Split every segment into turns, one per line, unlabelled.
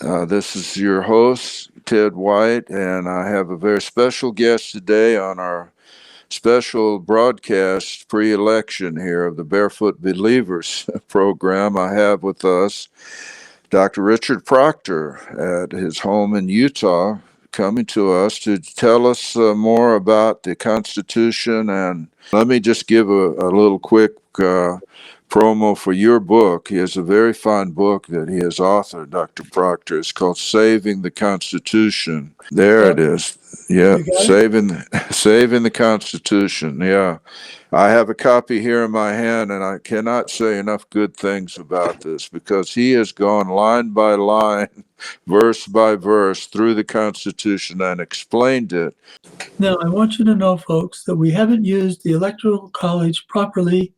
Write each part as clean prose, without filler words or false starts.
This is your host, Ted White, and I have a very special guest today on our special broadcast pre-election here of the Barefoot Believers program. I have with us Dr. Richard Proctor at his home in Utah, coming to us to tell us more about the Constitution. And let me just give a little quick promo for your book. He has a very fine book that he has authored, Dr. Proctor. It's called Saving the Constitution. There it is. Yeah, saving the Constitution. Yeah. I have a copy here in my hand, and I cannot say enough good things about this because he has gone line by line, verse by verse through the Constitution and explained it.
Now, I want you to know, folks, that we haven't used the Electoral College properly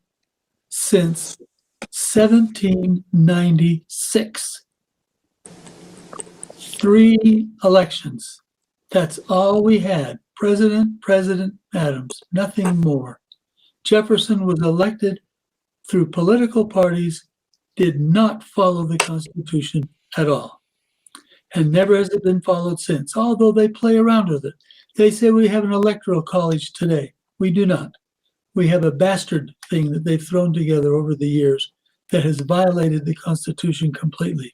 since 1796. 3 elections. That's all we had. President Adams, nothing more. Jefferson was elected through political parties, did not follow the Constitution at all. And never has it been followed since, although they play around with it. They say we have an electoral college today. We do not. We have a bastard thing that they've thrown together over the years that has violated the Constitution completely.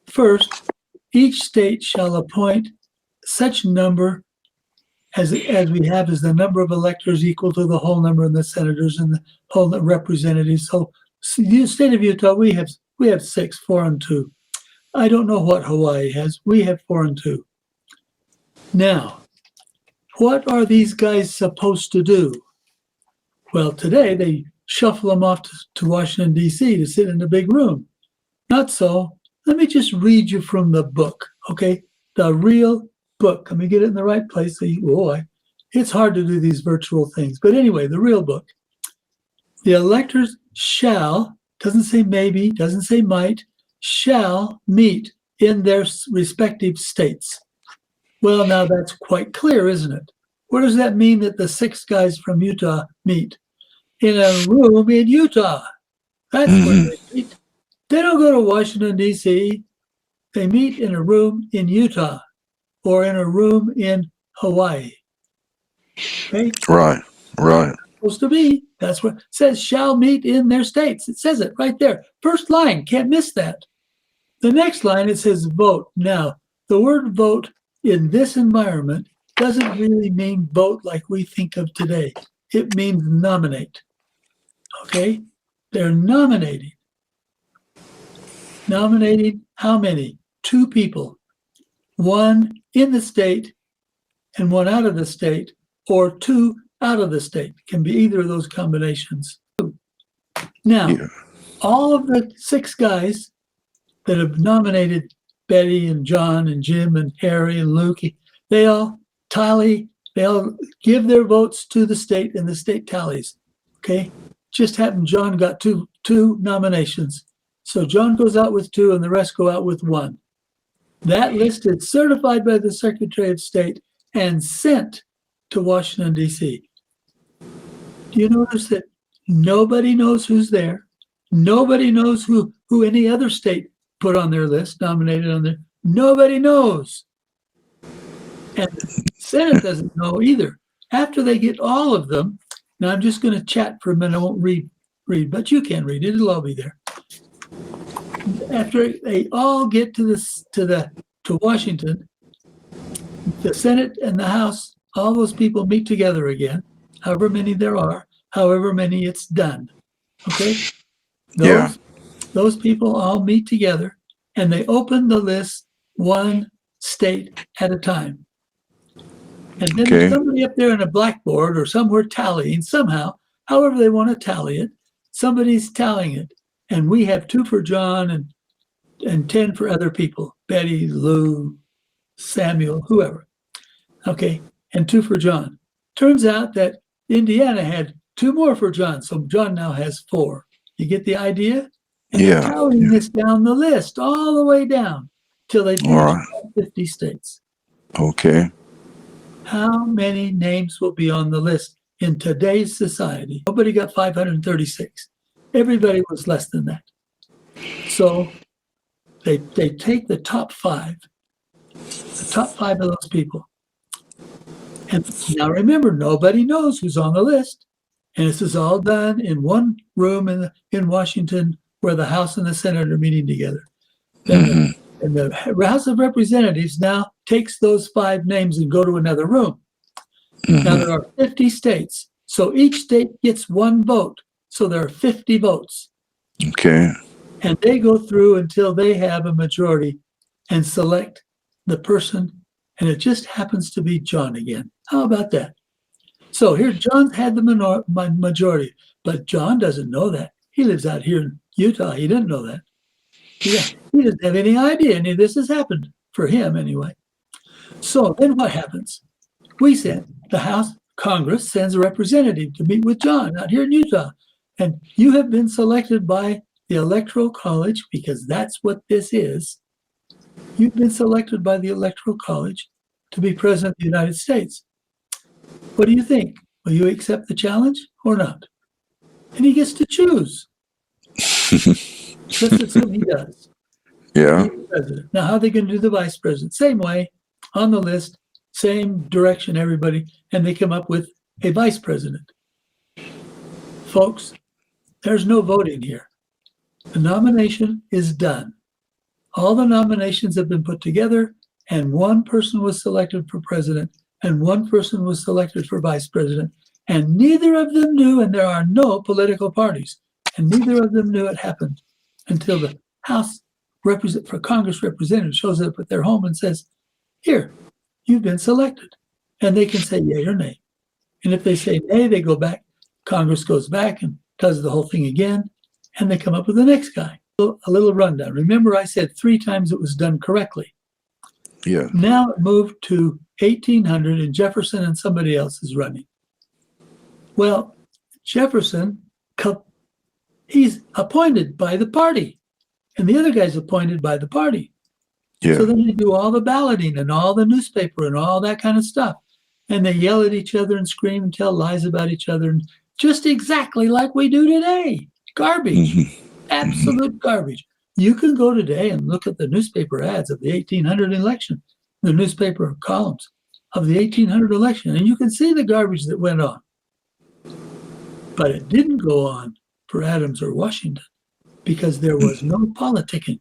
First, each state shall appoint such number as we have as the number of electors equal to the whole number of the senators and the whole representatives. So the state of Utah, we have 6, 4 and 2. I don't know what Hawaii has. We have 4 and 2. Now, what are these guys supposed to do? Well, today they shuffle them off to Washington, D.C. to sit in a big room. Not so. Let me just read you from the book, okay? The real book. Let me get it in the right place. It's hard to do these virtual things. But anyway, the real book. The electors shall, doesn't say maybe, doesn't say might, shall meet in their respective states. Well, now that's quite clear, isn't it? What does that mean that the 6 guys from Utah meet? In a room in Utah. That's where they meet. They don't go to Washington, D.C. They meet in a room in Utah or in a room in Hawaii. Okay?
Right.
It's supposed to be. That's what it says, shall meet in their states. It says it right there. First line, can't miss that. The next line, it says vote. Now, the word vote in this environment doesn't really mean vote like we think of today. It means nominate. Okay? They're nominating. Nominating how many? 2 people. 1 in the state and 1 out of the state, or 2 out of the state. Can be either of those combinations. Now, all of the 6 guys that have nominated Betty and John and Jim and Harry and Luke, they all tally, they all give their votes to the state and the state tallies. Okay? Just happened John got two nominations. So John goes out with 2 and the rest go out with 1. That list is certified by the Secretary of State and sent to Washington, D.C. Do you notice that nobody knows who's there? Nobody knows who any other state put on their list, nominated on there. Nobody knows. And the Senate doesn't know either. After they get all of them, now I'm just going to chat for a minute. I won't read, but you can read it. It'll all be there. After they all get to Washington, the Senate and the House, all those people meet together again, however many there are, however many it's done. Okay? Those people all meet together and they open the list 1 state at a time. And then there's somebody up there on a blackboard or somewhere tallying somehow, however they want to tally it, somebody's tallying it. And we have 2 for John and 10 for other people, Betty, Lou, Samuel, whoever. Okay, and 2 for John. Turns out that Indiana had 2 more for John, so John now has 4. You get the idea? And they're tallying this down the list, all the way down, till they reach 50 states.
Okay.
How many names will be on the list in today's society? Nobody got 536. Everybody was less than that. So They take the top five of those people. And now remember, nobody knows who's on the list. And this is all done in one room in Washington where the House and the Senate are meeting together. And the House of Representatives now takes those 5 names and go to another room. Now there are 50 states. So each state gets 1 vote. So there are 50 votes.
Okay.
And they go through until they have a majority and select the person. And it just happens to be John again. How about that? So here, John had the majority, but John doesn't know that. He lives out here in Utah. He didn't know that. He doesn't have any idea any of this has happened, for him anyway. So then what happens? We send the House, Congress sends a representative to meet with John out here in Utah. And you have been selected by the Electoral College, because that's what this is. You've been selected by the Electoral College to be president of the United States. What do you think? Will you accept the challenge or not? And he gets to choose. Let's assume he does.
Yeah.
President. Now, how are they going to do the vice president? Same way, on the list, same direction, everybody, and they come up with a vice president. Folks, there's no voting here. The nomination is done. All the nominations have been put together, and one person was selected for president, and one person was selected for vice president, and neither of them knew, and there are no political parties, and neither of them knew it happened until the House for Congress representative shows up at their home and says, here, you've been selected. And they can say yay or nay. And if they say nay, they go back. Congress goes back and does the whole thing again, and they come up with the next guy. A little rundown. Remember, I said 3 times it was done correctly.
Yeah.
Now it moved to 1800, and Jefferson and somebody else is running. Well, Jefferson, he's appointed by the party, and the other guy's appointed by the party.
Yeah.
So then they do all the balloting and all the newspaper and all that kind of stuff. And they yell at each other and scream and tell lies about each other, and just exactly like we do today. Garbage. Absolute garbage. You can go today and look at the newspaper ads of the 1800 election, the newspaper columns of the 1800 election, and you can see the garbage that went on. But it didn't go on for Adams or Washington because there was no politicking.